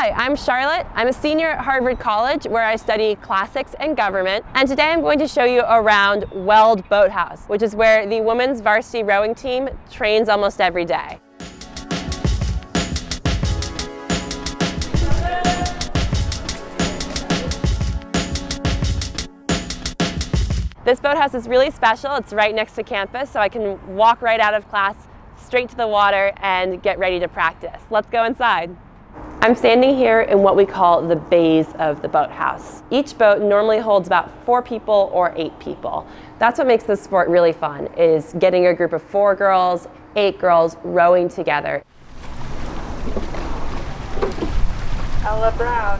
Hi, I'm Charlotte. I'm a senior at Harvard College where I study classics and government. And today I'm going to show you around Weld Boathouse, which is where the women's varsity rowing team trains almost every day. This boathouse is really special. It's right next to campus, so I can walk right out of class, straight to the water, and get ready to practice. Let's go inside. I'm standing here in what we call the bays of the boathouse. Each boat normally holds about 4 people or 8 people. That's what makes this sport really fun, is getting a group of 4 girls, 8 girls rowing together. Ella Brown.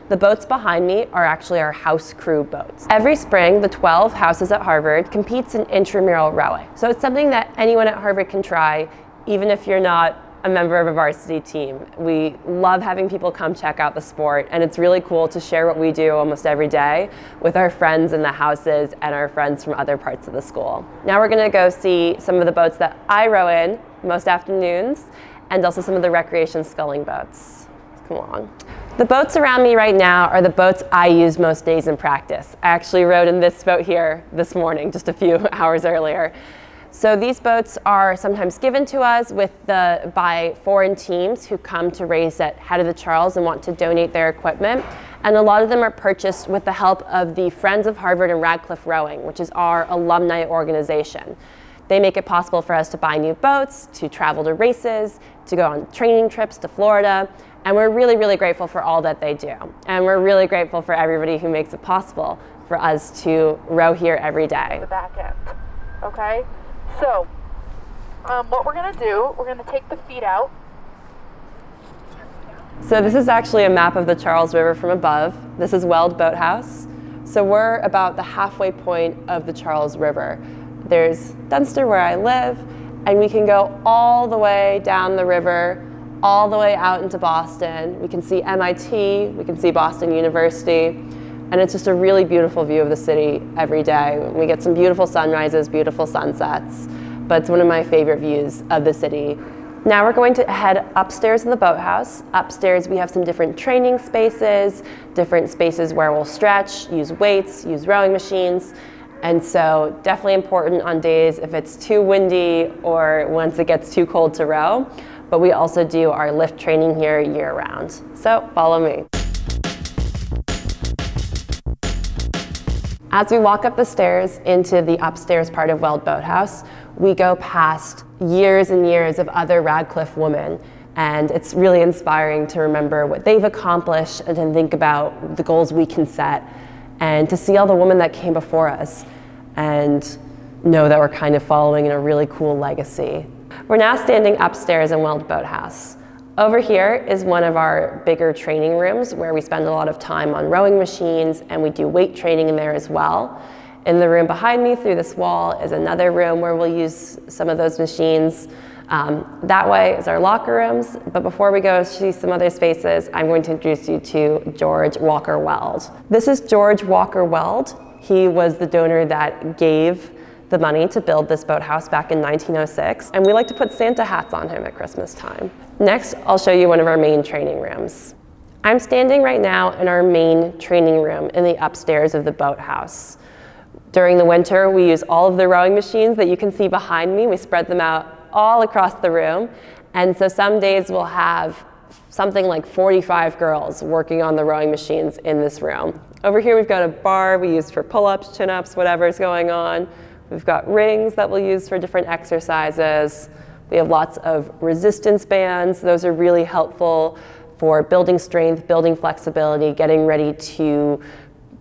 The boats behind me are actually our house crew boats. Every spring, the 12 houses at Harvard competes in intramural rowing. So it's something that anyone at Harvard can try, even if you're not a member of a varsity team. We love having people come check out the sport, and it's really cool to share what we do almost every day with our friends in the houses and our friends from other parts of the school. Now we're gonna go see some of the boats that I row in most afternoons, and also some of the recreation sculling boats. Come along. The boats around me right now are the boats I use most days in practice. I actually rowed in this boat here this morning, just a few hours earlier. So these boats are sometimes given to us by foreign teams who come to race at Head of the Charles and want to donate their equipment. And a lot of them are purchased with the help of the Friends of Harvard and Radcliffe Rowing, which is our alumni organization. They make it possible for us to buy new boats, to travel to races, to go on training trips to Florida. And we're really, really grateful for all that they do. And we're really grateful for everybody who makes it possible for us to row here every day. The back end, okay? So, what we're gonna do, we're gonna take the feet out. So this is actually a map of the Charles River from above. This is Weld Boathouse. So we're about the halfway point of the Charles River. There's Dunster where I live, and we can go all the way down the river, all the way out into Boston. We can see MIT, we can see Boston University, and it's just a really beautiful view of the city every day. We get some beautiful sunrises, beautiful sunsets, but it's one of my favorite views of the city. Now we're going to head upstairs in the boathouse. Upstairs we have some different training spaces, different spaces where we'll stretch, use weights, use rowing machines. And so definitely important on days if it's too windy or once it gets too cold to row. But we also do our lift training here year-round. So follow me. As we walk up the stairs into the upstairs part of Weld Boathouse, we go past years and years of other Radcliffe women. And it's really inspiring to remember what they've accomplished and to think about the goals we can set and to see all the women that came before us and know that we're kind of following in a really cool legacy. We're now standing upstairs in Weld Boathouse. Over here is one of our bigger training rooms where we spend a lot of time on rowing machines, and we do weight training in there as well. In the room behind me through this wall is another room where we'll use some of those machines. That way is our locker rooms, but before we go see some other spaces, I'm going to introduce you to George Walker Weld. This is George Walker Weld. He was the donor that gave the money to build this boathouse back in 1906, and we like to put Santa hats on him at Christmas time. Next, I'll show you one of our main training rooms. I'm standing right now in our main training room in the upstairs of the boathouse. During the winter, we use all of the rowing machines that you can see behind me. We spread them out all across the room, and so some days we'll have something like 45 girls working on the rowing machines in this room. Over here we've got a bar we use for pull-ups, chin-ups, whatever's going on. We've got rings that we'll use for different exercises. We have lots of resistance bands. Those are really helpful for building strength, building flexibility, getting ready to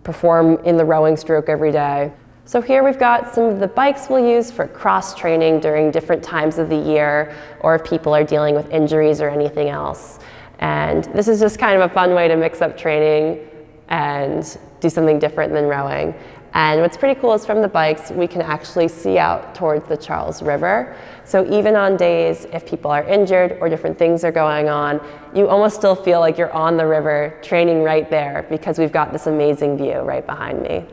perform in the rowing stroke every day. So here we've got some of the bikes we'll use for cross training during different times of the year, or if people are dealing with injuries or anything else. And this is just kind of a fun way to mix up training and do something different than rowing. And what's pretty cool is from the bikes, we can actually see out towards the Charles River. So even on days if people are injured or different things are going on, you almost still feel like you're on the river training right there because we've got this amazing view right behind me.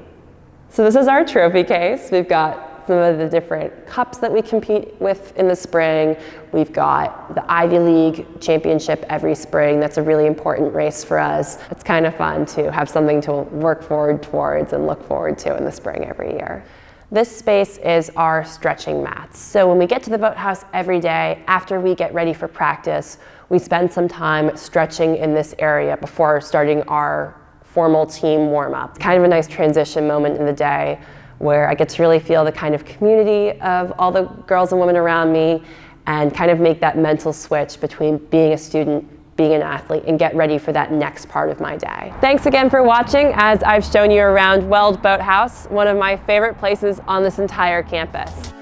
So this is our trophy case. We've got some of the different cups that we compete with in the spring. We've got the Ivy League championship every spring. That's a really important race for us. It's kind of fun to have something to work forward towards and look forward to in the spring every year. This space is our stretching mats. So when we get to the boathouse every day, after we get ready for practice, we spend some time stretching in this area before starting our formal team warm-up. It's kind of a nice transition moment in the day where I get to really feel the kind of community of all the girls and women around me and kind of make that mental switch between being a student, being an athlete, and get ready for that next part of my day. Thanks again for watching as I've shown you around Weld Boathouse, one of my favorite places on this entire campus.